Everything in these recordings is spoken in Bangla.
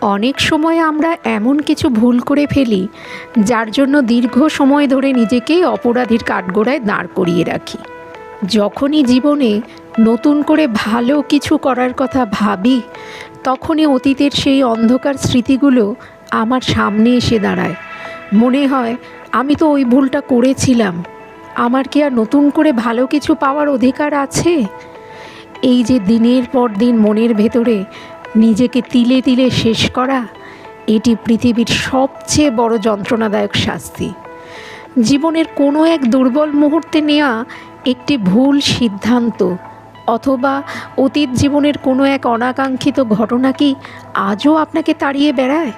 অনেক সময় আমরা এমন কিছু ভুল করে ফেলি যার জন্য দীর্ঘ সময় ধরে নিজেকে অপরাধীর কাঠগড়ায় দাঁড় করিয়ে রাখি। যখনই জীবনে নতুন করে ভালো কিছু করার কথা ভাবি, তখনই অতীতের সেই অন্ধকার স্মৃতিগুলো আমার সামনে এসে দাঁড়ায়। মনে হয় আমি তো ওই ভুলটা করেছিলাম, আমার কি আর নতুন করে ভালো কিছু পাওয়ার অধিকার আছে? এই যে দিনের পর দিন মনের ভেতরে নিজেকে তিলে তিলে শেষ করা, এটি পৃথিবীর সবচেয়ে বড় যন্ত্রণাদায়ক শাস্তি। জীবনের কোনো এক দুর্বল মুহূর্তে নেওয়া একটি ভুল সিদ্ধান্ত অথবা অতীত জীবনের কোনো এক অনাকাঙ্ক্ষিত ঘটনা কি আজও আপনাকে তাড়িয়ে বেড়ায়?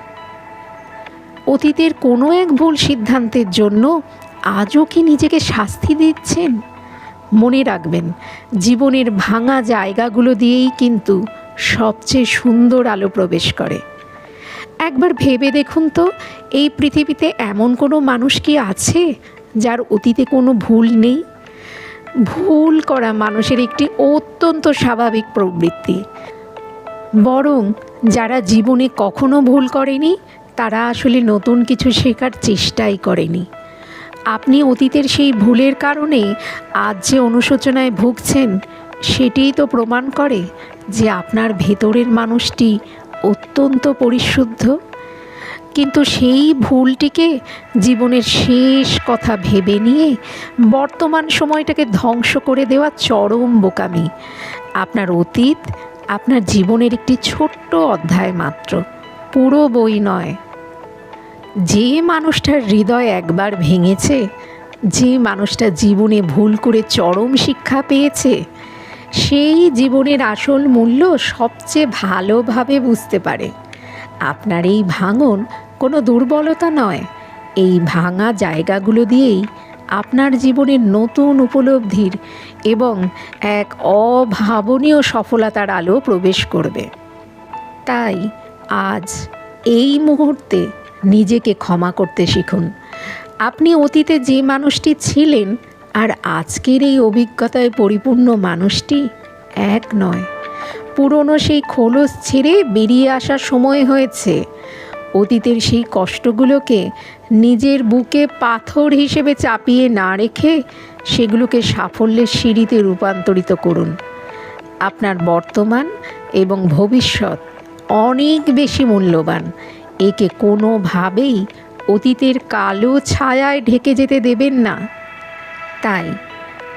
অতীতের কোনো এক ভুল সিদ্ধান্তের জন্য আজও কি নিজেকে শাস্তি দিচ্ছেন? মনে রাখবেন, জীবনের ভাঙা জায়গাগুলো দিয়েই কিন্তু সবচেয়ে সুন্দর আলো প্রবেশ করে। একবার ভেবে দেখুন তো, এই পৃথিবীতে এমন কোনো মানুষ কি আছে যার অতীতে কোনো ভুল নেই? ভুল করা মানুষের একটি অত্যন্ত স্বাভাবিক প্রবৃত্তি। বরং যারা জীবনে কখনো ভুল করেনি, তারা আসলে নতুন কিছু শেখার চেষ্টাই করেনি। আপনি অতীতের সেই ভুলের কারণে আজ যে অনুশোচনায় ভুগছেন, সেটিই তো প্রমাণ করে যে আপনার ভেতরের মানুষটি অত্যন্ত পরিশুদ্ধ। কিন্তু সেই ভুলটিকে জীবনের শেষ কথা ভেবে নিয়ে বর্তমান সময়টাকে ধ্বংস করে দেওয়া চরম বোকামি। আপনার অতীত আপনার জীবনের একটি ছোট্ট অধ্যায় মাত্র, পুরো বই নয়। যে মানুষটার হৃদয় একবার ভেঙেছে, যে মানুষটা জীবনে ভুল করে চরম শিক্ষা পেয়েছে, সেই জীবনের আসল মূল্য সবচেয়ে ভালোভাবে বুঝতে পারে। আপনার এই ভাঙন কোনো দুর্বলতা নয়, এই ভাঙা জায়গাগুলো দিয়েই আপনার জীবনের নতুন উপলব্ধির এবং এক অভাবনীয় সফলতার আলো প্রবেশ করবে। তাই আজ এই মুহূর্তে নিজেকে ক্ষমা করতে শিখুন। আপনি অতীতে যে মানুষটি ছিলেন আর আজকের এই অভিজ্ঞতায় পরিপূর্ণ মানুষটি এক নয়। পুরনো সেই খোলস ছেড়ে বেরিয়ে আসার সময় হয়েছে। অতীতের সেই কষ্টগুলোকে নিজের বুকে পাথর হিসেবে চাপিয়ে না রেখে সেগুলোকে সাফল্যের সিঁড়িতে রূপান্তরিত করুন। আপনার বর্তমান এবং ভবিষ্যৎ অনেক বেশি মূল্যবান। একে কোনোভাবেই অতীতের কালো ছায়ায় ঢেকে যেতে দেবেন না। তাই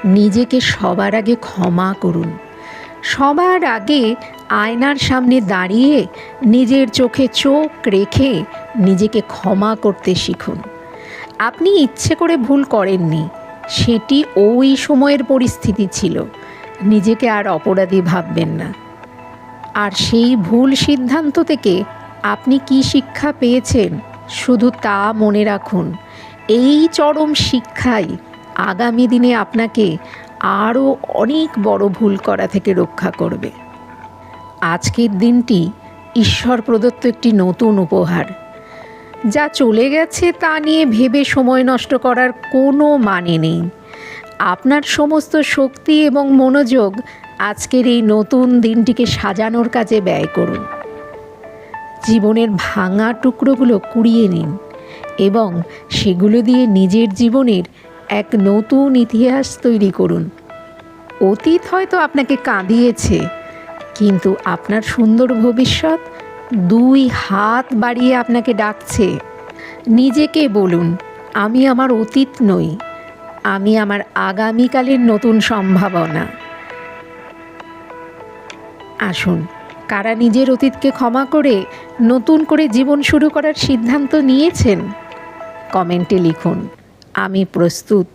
নিজেকে সবার আগে ক্ষমা করুন। সবার আগে আয়নার সামনে দাঁড়িয়ে নিজের চোখে চোখ রেখে নিজেকে ক্ষমা করতে শিখুন। আপনি ইচ্ছে করে ভুল করেননি, সেটি ওই সময়ের পরিস্থিতি ছিল। নিজেকে আর অপরাধী ভাববেন না। আর সেই ভুল সিদ্ধান্ত থেকে আপনি কি শিক্ষা পেয়েছেন, শুধু তা মনে রাখুন। এই চরম শিক্ষাই আগামী দিনে আপনাকে আরও অনেক বড় ভুল করা থেকে রক্ষা করবে। আজকের দিনটি ঈশ্বর প্রদত্ত একটি নতুন উপহার। যা চলে গেছে তা নিয়ে ভেবে সময় নষ্ট করার কোনো মানে নেই। আপনার সমস্ত শক্তি এবং মনোযোগ আজকের এই নতুন দিনটিকে সাজানোর কাজে ব্যয় করুন। জীবনের ভাঙা টুকরোগুলো কুড়িয়ে নিন এবং সেগুলো দিয়ে নিজের জীবনের এক নতুন ইতিহাস তৈরি করুন। অতীত হয়তো আপনাকে কাঁদিয়েছে, কিন্তু আপনার সুন্দর ভবিষ্যৎ দুই হাত বাড়িয়ে আপনাকে ডাকছে। নিজেকে বলুন, আমি আমার অতীত নই, আমি আমার আগামীকালের নতুন সম্ভাবনা। আসুন, কারা নিজের অতীতকে ক্ষমা করে নতুন করে জীবন শুরু করার সিদ্ধান্ত নিয়েছেন? কমেন্টে লিখুন। আমি প্রস্তুত।